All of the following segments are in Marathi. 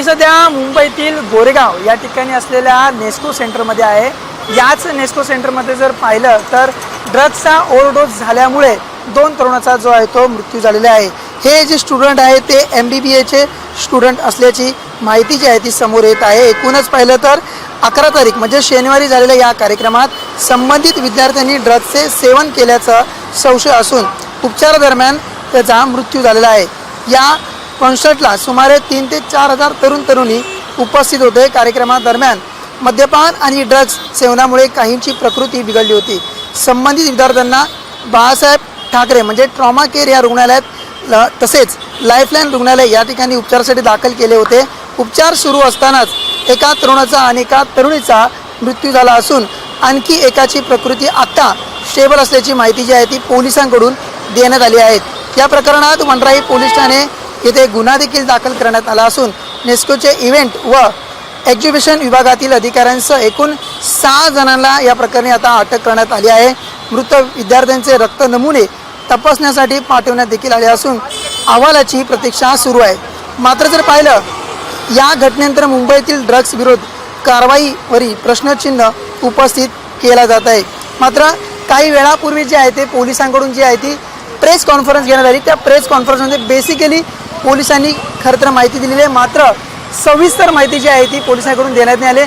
मी सध्या मुंबईतील गोरेगाव या ठिकाणी असलेल्या नेस्को सेंटरमध्ये आहे। याच नेस्को सेंटरमध्ये जर पाहिलं तर ड्रग्सचा ओव्हरडोस झाल्यामुळे 2 तरुणाचा जो आहे तो मृत्यू झालेला आहे। हे जे स्टुडंट आहे ते MBBAचे स्टुडंट असल्याची माहिती जी आहे ती समोर येत आहे। एकूणच पाहिलं तर 11 तारीख म्हणजे शनिवारी झालेल्या या कार्यक्रमात संबंधित विद्यार्थ्यांनी ड्रग्सचे सेवन केल्याचा संशय असून उपचारादरम्यान त्याचा मृत्यू झालेला आहे। या कॉन्सर्टला सुमारे 3 ते 4 हजार तरुण तरुणी उपस्थित होते। कार्यक्रमादरम्यान मद्यपान आणि ड्रग्स सेवनामुळे काहींची प्रकृती बिघडली होती। संबंधित विद्यार्थ्यांना बाळासाहेब ठाकरे म्हणजे ट्रॉमा केअर या रुग्णालयात तसेच लाईफलाईन रुग्णालय या ठिकाणी उपचारासाठी दाखल केले होते। उपचार सुरू असतानाच एका तरुणाचा आणि एका तरुणीचा मृत्यू झाला असून आणखी एकाची प्रकृती आता स्टेबल असल्याची माहिती जी आहे ती पोलिसांकडून देण्यात आली आहे। या प्रकरणात वनराई पोलीस ठाणे येथे गुन्हा देखील दाखल करण्यात आला असून नेस्कोचे इव्हेंट व एक्झिबिशन विभागातील अधिकाऱ्यांसह एकूण 6 जणांना या प्रकरणी आता अटक करण्यात आली आहे। मृत विद्यार्थ्यांचे रक्त नमुने तपासण्यासाठी पाठवण्यात देखील आले असून अहवालाची प्रतीक्षा सुरू आहे। मात्र जर पाहिलं या घटनेनंतर मुंबईतील ड्रग्स विरोध कारवाईवरील प्रश्नचिन्ह उपस्थित केला जात आहे। मात्र काही वेळापूर्वी जे आहे ते पोलिसांकडून जी आहे ती प्रेस कॉन्फरन्स घेण्यात आली। त्या प्रेस कॉन्फरन्समध्ये बेसिकली पोलिसांनी खरं तर माहिती दिलेली आहे, मात्र सविस्तर माहिती जी आहे ती पोलिसांकडून देण्यात नाही आली।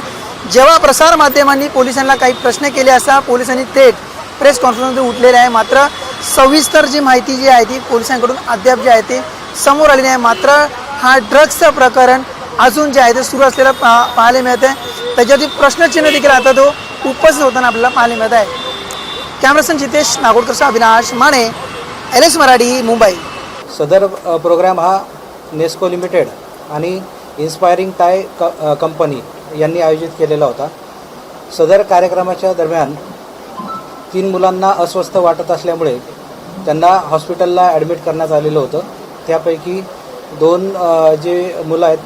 जेव्हा प्रसारमाध्यमांनी पोलिसांना काही प्रश्न केले असता पोलिसांनी थेट प्रेस कॉन्फरन्समध्ये उठलेले आहे, मात्र सविस्तर जी माहिती जी आहे ती पोलिसांकडून अद्याप जी आहे ती समोर आली नाही। मात्र हा ड्रग्सचं प्रकरण अजून जे आहे ते सुरू असलेलं पाहायला मिळते। त्याच्यावरती प्रश्नचिन्ह देखील आता तो उपस्थित होताना आपल्याला पाहायला मिळत आहे। कॅमेरासन जितेश नागोडकर, अविनाश माने, LS मराठी, मुंबई। सदर प्रोग्राम हा नेस्को लिमिटेड आणि इन्स्पायरिंग टाय कंपनी यांनी आयोजित केलेला होता। सदर कार्यक्रमाच्या दरम्यान 3 मुलांना अस्वस्थ वाटत असल्यामुळे त्यांना हॉस्पिटलला ॲडमिट करण्यात आलेलं होतं। त्यापैकी 2 जे मुलं आहेत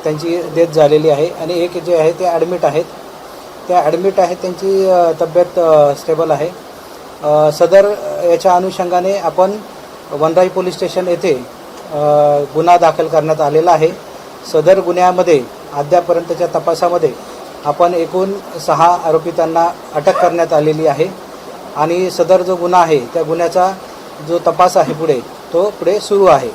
त्यांची डेथ झालेली आहे आणि एक जे आहे ते ॲडमिट आहेत। त्यांची तब्येत स्टेबल आहे। सदर याच्या अनुषंगाने आपण वनराई पोलीस स्टेशन येथे गुन्हा दाखल करण्यात आलेला आहे। सदर गुन्ह्यामध्ये अद्यापर्यंतच्या तपासामध्ये आपण एकूण 6 आरोपितांना अटक करण्यात आलेली आहे आणि सदर जो गुन्हा आहे त्या गुन्ह्याचा जो तपास आहे पुढे सुरू आहे।